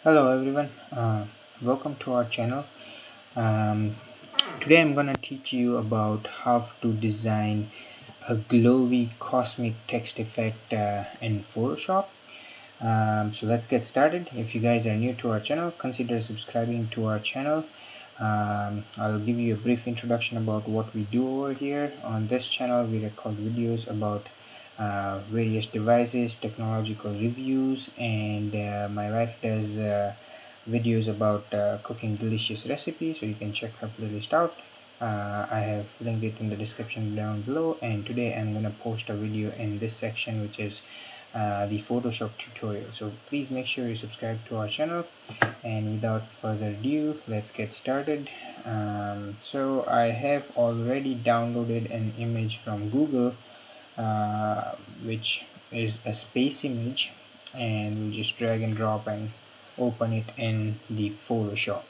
Hello everyone, welcome to our channel. Today I'm gonna teach you about how to design a glowy cosmic text effect in Photoshop. So let's get started. If you guys are new to our channel, consider subscribing to our channel. I'll give you a brief introduction about what we do over here. On this channel we record videos about various devices, technological reviews, and my wife does videos about cooking delicious recipes, so you can check her playlist out. I have linked it in the description down below, and today I'm gonna post a video in this section, which is the Photoshop tutorial. So please make sure you subscribe to our channel, and without further ado, let's get started. So I have already downloaded an image from Google, which is a space image, and we'll just drag and drop and open it in the Photoshop.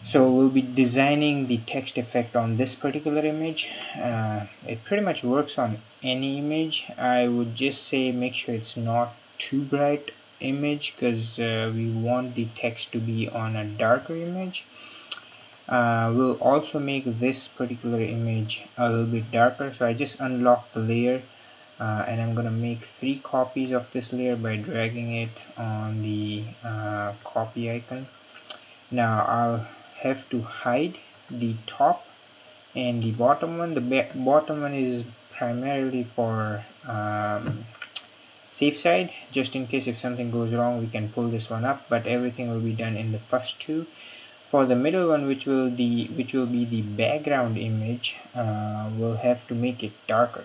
So we'll be designing the text effect on this particular image. It pretty much works on any image. I would just say make sure it's not too bright image, because we want the text to be on a darker image. We'll also make this particular image a little bit darker, so I just unlocked the layer, and I'm gonna make 3 copies of this layer by dragging it on the copy icon. Now I'll have to hide the top and the bottom one. The bottom one is primarily for safe side, just in case if something goes wrong we can pull this one up, but everything will be done in the first 2. For the middle one, which will be the background image, we'll have to make it darker.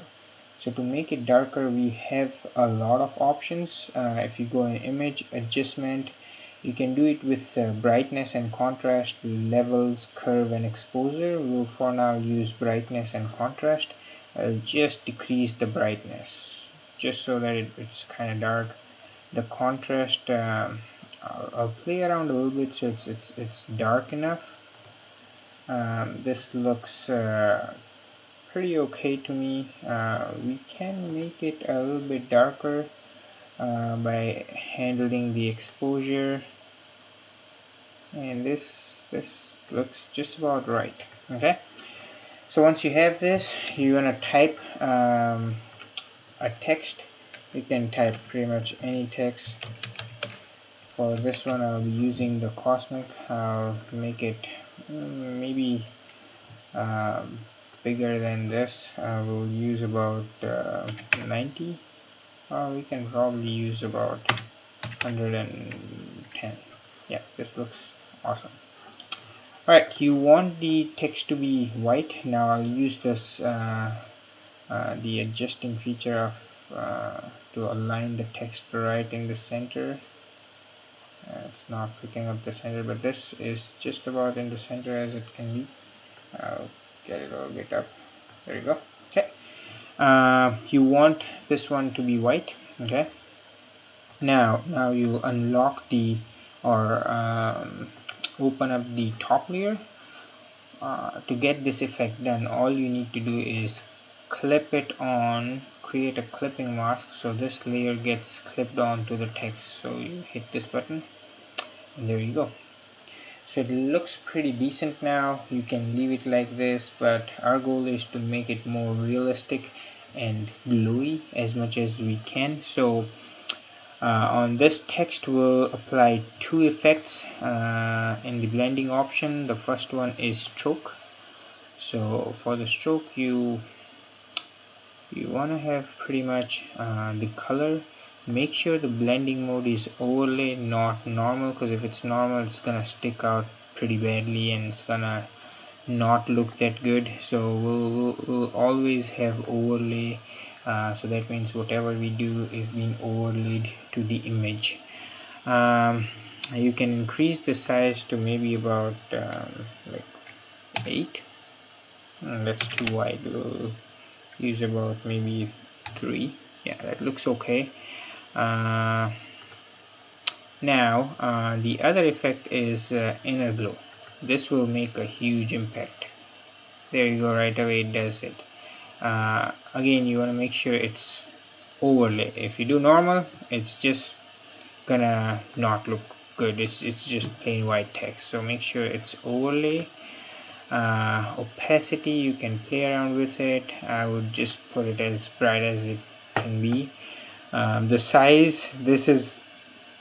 So to make it darker, we have a lot of options. If you go in image adjustment, you can do it with brightness and contrast, levels, curve, and exposure. We'll for now use brightness and contrast. I'll just decrease the brightness just so that it's kind of dark. The contrast, I'll play around a little bit so it's dark enough. This looks pretty okay to me. We can make it a little bit darker by handling the exposure, and this looks just about right. Okay, so once you have this, you want to type a text. You can type pretty much any text. For this one I'll be using the cosmic. I'll make it maybe bigger than this. We'll use about 90, or we can probably use about 110. Yeah, this looks awesome. Alright, you want the text to be white. Now I'll use this the adjusting feature of to align the text right in the center. It's not picking up the center, but this is just about in the center as it can be. I'll get it a little bit up. There you go. Okay, you want this one to be white. Okay, now you unlock the open up the top layer. To get this effect done, all you need to do is clip it on, create a clipping mask, so this layer gets clipped onto the text. So you hit this button and there you go. So it looks pretty decent now. You can leave it like this, but our goal is to make it more realistic and glowy as much as we can. So on this text we'll apply 2 effects in the blending option. The first one is stroke. So for the stroke, you want to have pretty much the color. Make sure the blending mode is overlay, not normal, because if it's normal it's gonna stick out pretty badly and it's gonna not look that good. So we'll always have overlay, so that means whatever we do is being overlaid to the image. You can increase the size to maybe about like 8. That's too wide. We'll use about maybe 3. Yeah, that looks okay. Now the other effect is inner glow. This will make a huge impact. There you go, right away it does it. Again, you want to make sure it's overlay. If you do normal, it's just gonna not look good. It's just plain white text. So make sure it's overlay. Opacity, you can play around with it. I would just put it as bright as it can be. The size, this is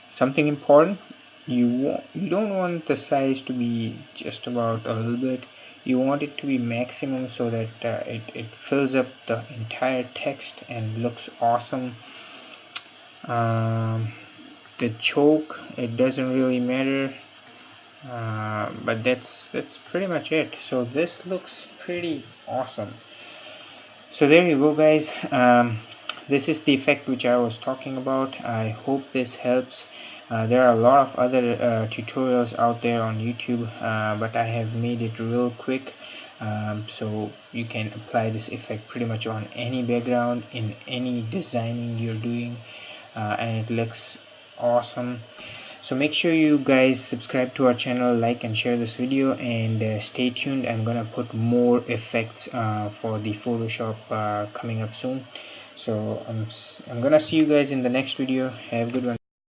something important. You don't want the size to be just about a little bit. You want it to be maximum so that it fills up the entire text and looks awesome. The choke, it doesn't really matter, but that's pretty much it. So this looks pretty awesome. So there you go, guys. This is the effect which I was talking about. I hope this helps. There are a lot of other tutorials out there on YouTube, but I have made it real quick, so you can apply this effect pretty much on any background in any designing you're doing, and it looks awesome. So make sure you guys subscribe to our channel, like and share this video, and stay tuned. I'm gonna put more effects for the Photoshop coming up soon. So I'm gonna see you guys in the next video. Have a good one.